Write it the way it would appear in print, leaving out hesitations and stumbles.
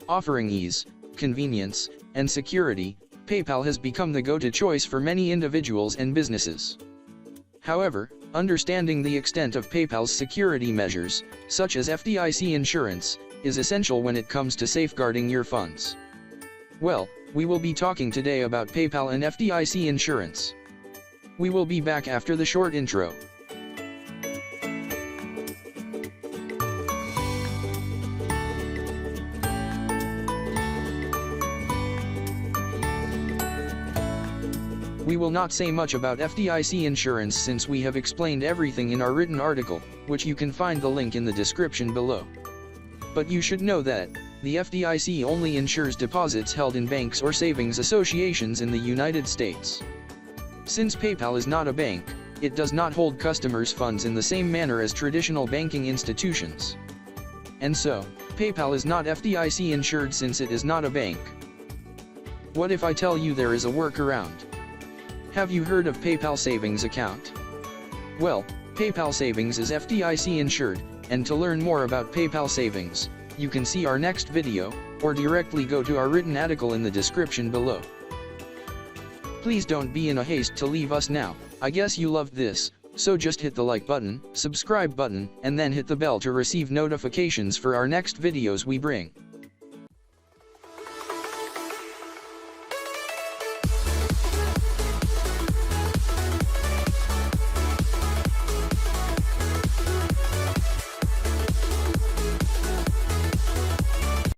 Offering ease, convenience, and security, PayPal has become the go-to choice for many individuals and businesses. However, understanding the extent of PayPal's security measures, such as FDIC insurance, is essential when it comes to safeguarding your funds. Well, we will be talking today about PayPal and FDIC insurance. We will be back after the short intro. We will not say much about FDIC insurance since we have explained everything in our written article, which you can find the link in the description below. But you should know that the FDIC only insures deposits held in banks or savings associations in the United States. Since PayPal is not a bank, it does not hold customers' funds in the same manner as traditional banking institutions. And so, PayPal is not FDIC insured since it is not a bank. What if I tell you there is a workaround? Have you heard of PayPal Savings Account? Well, PayPal Savings is FDIC insured, and to learn more about PayPal Savings, you can see our next video, or directly go to our written article in the description below. Please don't be in a haste to leave us now. I guess you loved this, so just hit the like button, subscribe button, and then hit the bell to receive notifications for our next videos we bring.